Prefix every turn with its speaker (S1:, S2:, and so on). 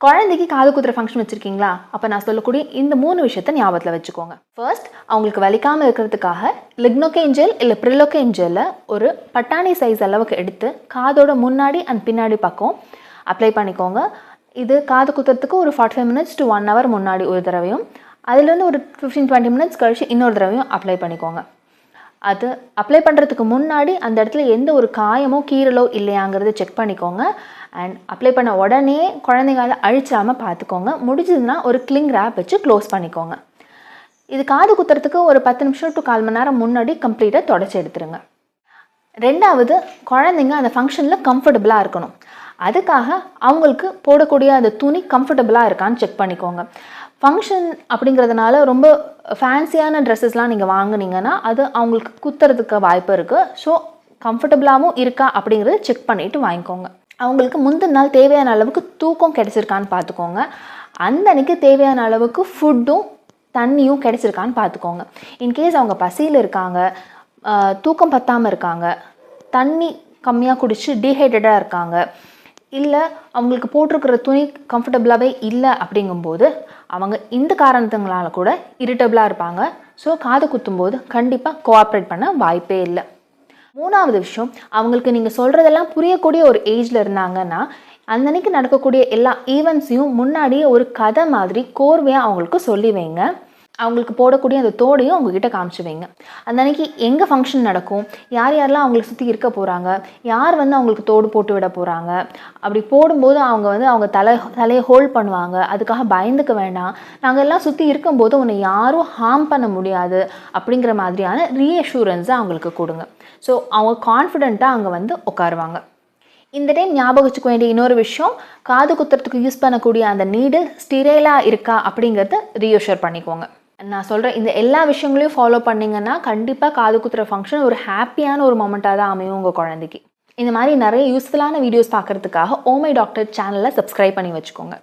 S1: குழந்தைக்கு காது குத்துற ஃபங்க்ஷன் வச்சுருக்கீங்களா? அப்போ நான் சொல்லக்கூடிய இந்த 3 விஷயத்தை ஞாபகத்தில் வச்சுக்கோங்க. ஃபர்ஸ்ட், அவங்களுக்கு வலிக்காமல் இருக்கிறதுக்காக லிக்னோகேயின் ஜெல் இல்லை பிரிலோகேயின் ஜெல்லை ஒரு பட்டாணி சைஸ் அளவுக்கு எடுத்து காதோட முன்னாடி அண்ட் பின்னாடி பக்கம் அப்ளை பண்ணிக்கோங்க. இது காது குத்துறதுக்கு ஒரு 45 minutes to 1 hour முன்னாடி ஒரு தடவையும், அதுலேருந்து ஒரு 15-20 minutes கழிச்சு இன்னொரு தடவையும் அப்ளை பண்ணிக்கோங்க. அது அப்ளை பண்ணுறதுக்கு முன்னாடி அந்த இடத்துல எந்த ஒரு காயமோ கீறலோ இல்லையாங்கிறத செக் பண்ணிக்கோங்க. அண்ட் அப்ளை பண்ண உடனே குழந்தைங்கள அழிச்சாமல் பார்த்துக்கோங்க. முடிஞ்சதுன்னா ஒரு கிளிங் ரேப் வச்சு க்ளோஸ் பண்ணிக்கோங்க. இது காது குத்துறதுக்கு ஒரு 10 நிமிஷம் டு 1/4 மணி நேரம் முன்னாடி கம்ப்ளீட்டாக தொடச்சி எடுத்துருங்க. ரெண்டாவது, குழந்தைங்க அந்த ஃபங்க்ஷனில் கம்ஃபர்டபுளாக இருக்கணும். அதுக்காக அவங்களுக்கு போடக்கூடிய அந்த துணி கம்ஃபர்டபுளாக இருக்கான்னு செக் பண்ணிக்கோங்க. ஃபங்க்ஷன் அப்படிங்கிறதுனால ரொம்ப ஃபேன்சியான ட்ரெஸ்ஸஸ்லாம் நீங்கள் வாங்கினீங்கன்னா அது அவங்களுக்கு குத்துறதுக்கு வாய்ப்பு இருக்குது. ஸோ கம்ஃபர்டபுளாகவும் இருக்கா அப்படிங்கிறத செக் பண்ணிவிட்டு வாங்கிக்கோங்க. அவங்களுக்கு முந்தின நாள் தேவையான அளவுக்கு தூக்கம் கிடைச்சிருக்கான்னு பார்த்துக்கோங்க. அந்த அன்றைக்கி தேவையான அளவுக்கு ஃபுட்டும் தண்ணியும் கிடைச்சிருக்கான்னு பார்த்துக்கோங்க. இன்கேஸ் அவங்க பசியில் இருக்காங்க, தூக்கம் பத்தாமல் இருக்காங்க, தண்ணி கம்மியாக குடித்து டீஹைட்ரேட்டாக இருக்காங்க, இல்லை அவங்களுக்கு போட்டிருக்கிற துணி கம்ஃபர்டபுளாகவே இல்லை அப்படிங்கும்போது அவங்க இந்த காரணத்துங்களால கூட இரிட்டபிளாக இருப்பாங்க. ஸோ காது குத்தும்போது கண்டிப்பாக கோஆப்ரேட் பண்ண வாய்ப்பே இல்லை. மூணாவது விஷயம், அவங்களுக்கு நீங்கள் சொல்கிறதெல்லாம் புரியக்கூடிய ஒரு ஏஜில் இருந்தாங்கன்னா அன்னன்னைக்கு நடக்கக்கூடிய எல்லா ஈவெண்ட்ஸையும் முன்னாடியே ஒரு கதை மாதிரி கோர்வையாக அவங்களுக்கு சொல்லி வைங்க. அவங்களுக்கு போடக்கூடிய அந்த தோடையும் அவங்கக்கிட்ட காமிச்சு வைங்க. அந்த அன்றைக்கி எங்கே ஃபங்க்ஷன் நடக்கும், யார் யாரெல்லாம் அவங்களை சுற்றி இருக்க போகிறாங்க, யார் அவங்களுக்கு தோடு போட்டு விட போகிறாங்க, அப்படி போடும்போது அவங்க தலையை ஹோல்ட் பண்ணுவாங்க, அதுக்காக பயந்துக்க வேண்டாம், நாங்கள் எல்லாம் சுற்றி இருக்கும்போது உன்னை யாரும் ஹார்ம் பண்ண முடியாது அப்படிங்கிற மாதிரியான ரீஅஷூரன்ஸை அவங்களுக்கு கொடுங்க. ஸோ அவங்க கான்ஃபிடெண்ட்டாக அங்கே உட்காருவாங்க. இந்த டைம் ஞாபகம் வச்சுக்க வேண்டிய இன்னொரு விஷயம், காது குத்துறதுக்கு யூஸ் பண்ணக்கூடிய அந்த நீடில் ஸ்டிரைலாக இருக்கா அப்படிங்கிறத ரீஅஷூர் பண்ணிக்கோங்க. நான் சொல்கிற இந்த எல்லா விஷயங்களையும் ஃபாலோ பண்ணிங்கன்னா கண்டிப்பாக காது குத்துற ஃபங்க்ஷன் ஒரு ஹாப்பியான ஒரு மொமெண்ட்டாக தான் அமையும் உங்கள் குழந்தைக்கு. இந்த மாதிரி நிறைய யூஸ்ஃபுல்லான வீடியோஸ் பார்க்குறதுக்காக ஓமை டாக்டர் சேனலை சப்ஸ்கிரைப் பண்ணி வச்சுக்கோங்க.